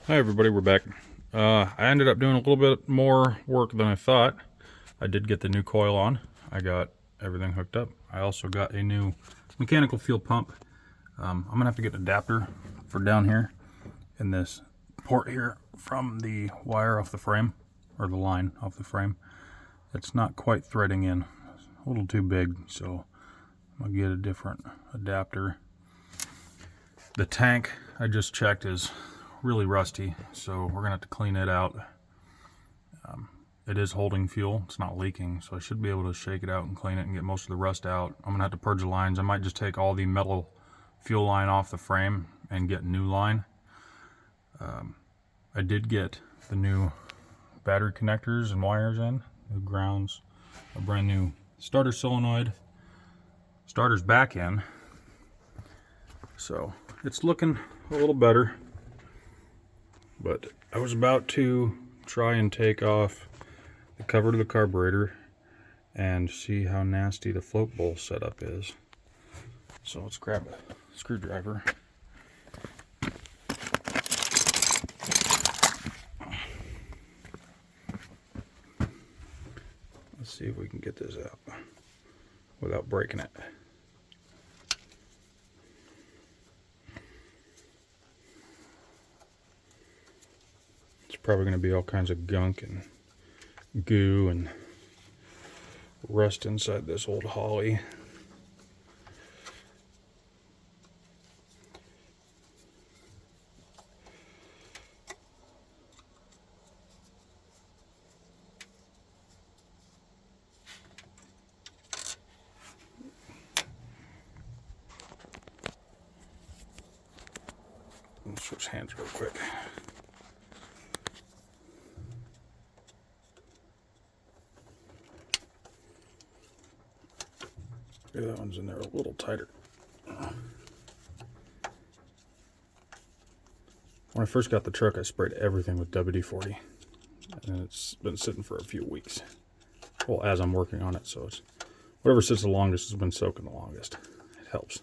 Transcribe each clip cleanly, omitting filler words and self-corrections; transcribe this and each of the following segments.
Hi everybody, we're back. I ended up doing a little bit more work than I thought. I did get the new coil on. I got everything hooked up. I also got a new mechanical fuel pump. I'm gonna have to get an adapter for down here in this port here from the wire off the frame, or the line off the frame. It's not quite threading in. It's a little too big, so I'm gonna get a different adapter. The tank I just checked is really rusty, so we're gonna have to clean it out. It is holding fuel, it's not leaking, so I should be able to shake it out and clean it and get most of the rust out. I'm gonna have to purge the lines. I might just take all the metal fuel line off the frame and get new line. I did get the new battery connectors and wires in, new grounds, a brand new starter solenoid, starter's back in, so it's looking a little better. But I was about to try and take off the cover to the carburetor and see how nasty the float bowl setup is. So let's grab a screwdriver. Let's see if we can get this out without breaking it. It's probably going to be all kinds of gunk and goo and rust inside this old Holly. Let's switch hands real quick. Maybe that one's in there a little tighter. When I first got the truck, I sprayed everything with WD-40, and it's been sitting for a few weeks. Well, as I'm working on it, so it's whatever sits the longest has been soaking the longest. It helps.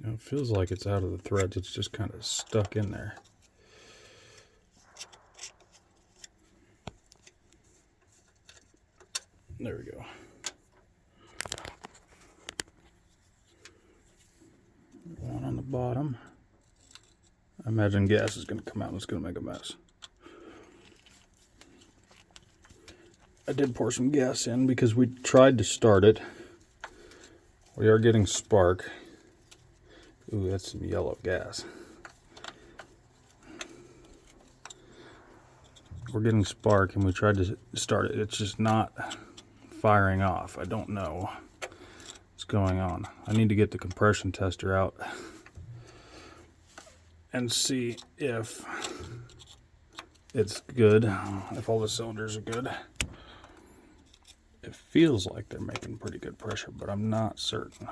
It feels like it's out of the threads. It's just kind of stuck in there. There we go. One on the bottom. I imagine gas is going to come out and it's going to make a mess. I did pour some gas in because we tried to start it. We are getting spark. Ooh, that's some yellow gas. We're getting spark and we tried to start it. It's just not firing off. I don't know what's going on. I need to get the compression tester out and see if it's good, if all the cylinders are good. It feels like they're making pretty good pressure, but I'm not certain.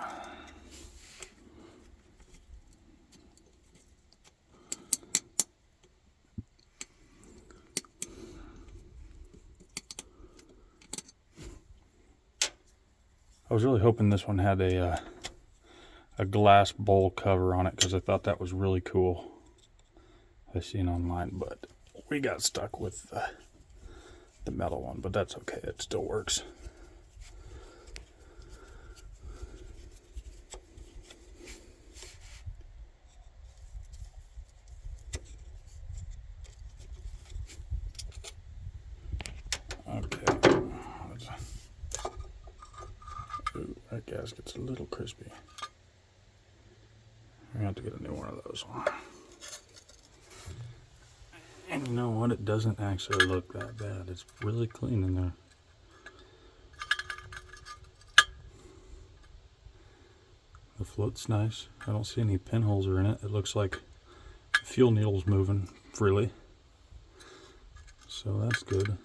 I was really hoping this one had a glass bowl cover on it because I thought that was really cool. I've seen online, but we got stuck with the metal one, but that's okay. It still works. Okay. Ooh, that gasket's a little crispy. I'm gonna have to get a new one of those. And you know what? It doesn't actually look that bad. It's really clean in there. The float's nice. I don't see any pinholes in it. It looks like the fuel needle's moving freely. So that's good.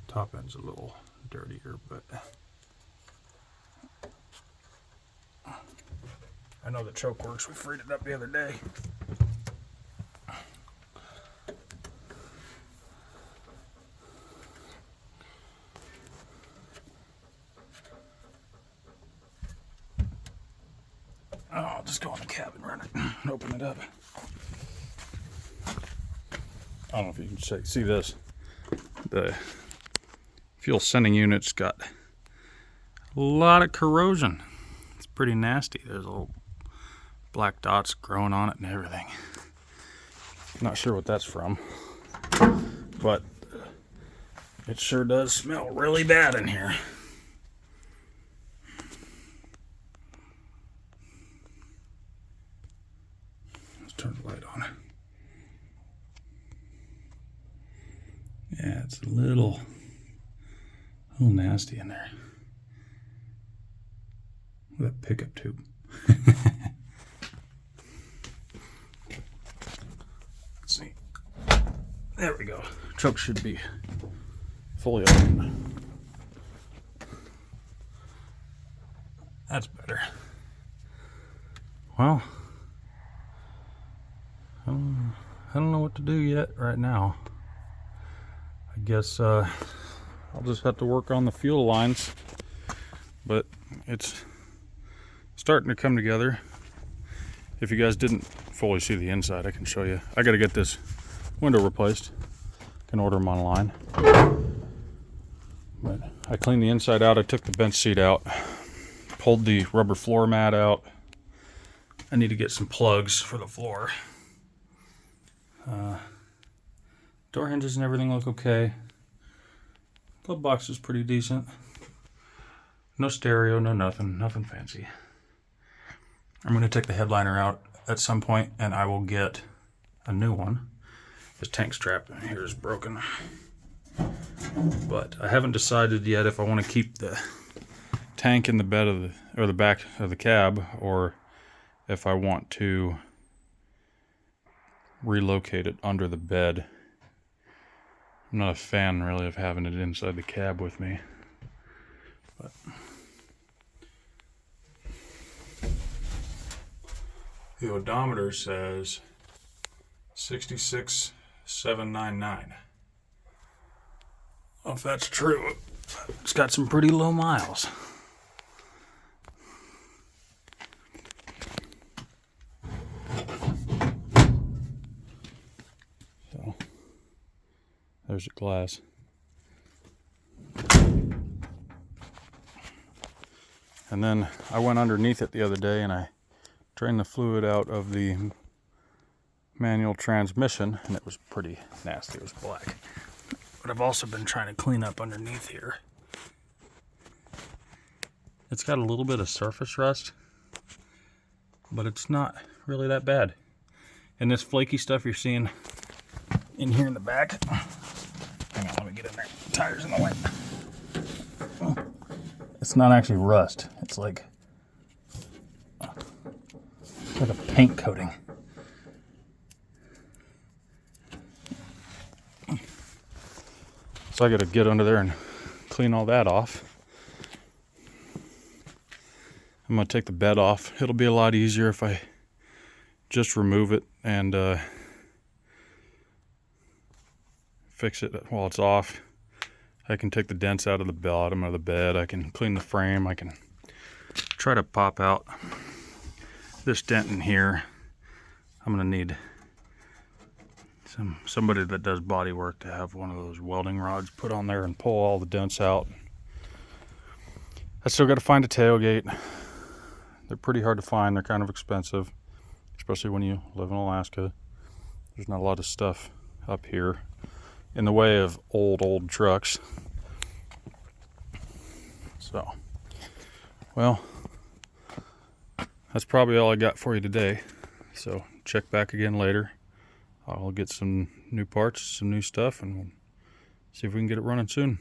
Top end's a little dirtier, but I know the choke works. We freed it up the other day. Let's go in the cab and run it and open it up. I don't know if you can see this. The fuel sending unit's got a lot of corrosion. It's pretty nasty. There's little black dots growing on it and everything. Not sure what that's from, but it sure does smell really bad in here. Let's turn the light on. Yeah, it's a little nasty in there. Look at that pickup tube. Let's see. There we go. Choke should be fully open. That's better. Well, I don't know what to do yet right now. I guess I'll just have to work on the fuel lines, but it's starting to come together. If you guys didn't fully see the inside, I can show you. I got to get this window replaced. Can order them online. But I cleaned the inside out. I took the bench seat out, pulled the rubber floor mat out. I need to get some plugs for the floor. Door hinges and everything look okay. Glove box is pretty decent. No stereo, no nothing fancy. I'm going to take the headliner out at some point and I will get a new one. This tank strap in here is broken. But I haven't decided yet if I want to keep the tank in the bed of the back of the cab, or if I want to relocate it under the bed. I'm not a fan really of having it inside the cab with me. But the odometer says 66,799. I don't know if that's true. It's got some pretty low miles. So there's your glass. And then I went underneath it the other day and I drained the fluid out of the manual transmission, and it was pretty nasty. It was black. But I've also been trying to clean up underneath here. It's got a little bit of surface rust, but it's not really that bad. And this flaky stuff you're seeing in here in the back, hang on, let me get in there. Tires in the way. It's not actually rust. It's like a paint coating. So I got to get under there and clean all that off. I'm going to take the bed off. It'll be a lot easier if I just remove it and fix it while it's off. I can take the dents out of the bottom of the bed. I can clean the frame. I can try to pop out this dent in here. I'm going to need somebody that does body work to have one of those welding rods put on there and pull all the dents out. I still got to find a tailgate. They're pretty hard to find. They're kind of expensive, especially when you live in Alaska. There's not a lot of stuff up here in the way of old trucks. So, well, that's probably all I got for you today. So check back again later. I'll get some new parts, some new stuff, and we'll see if we can get it running soon.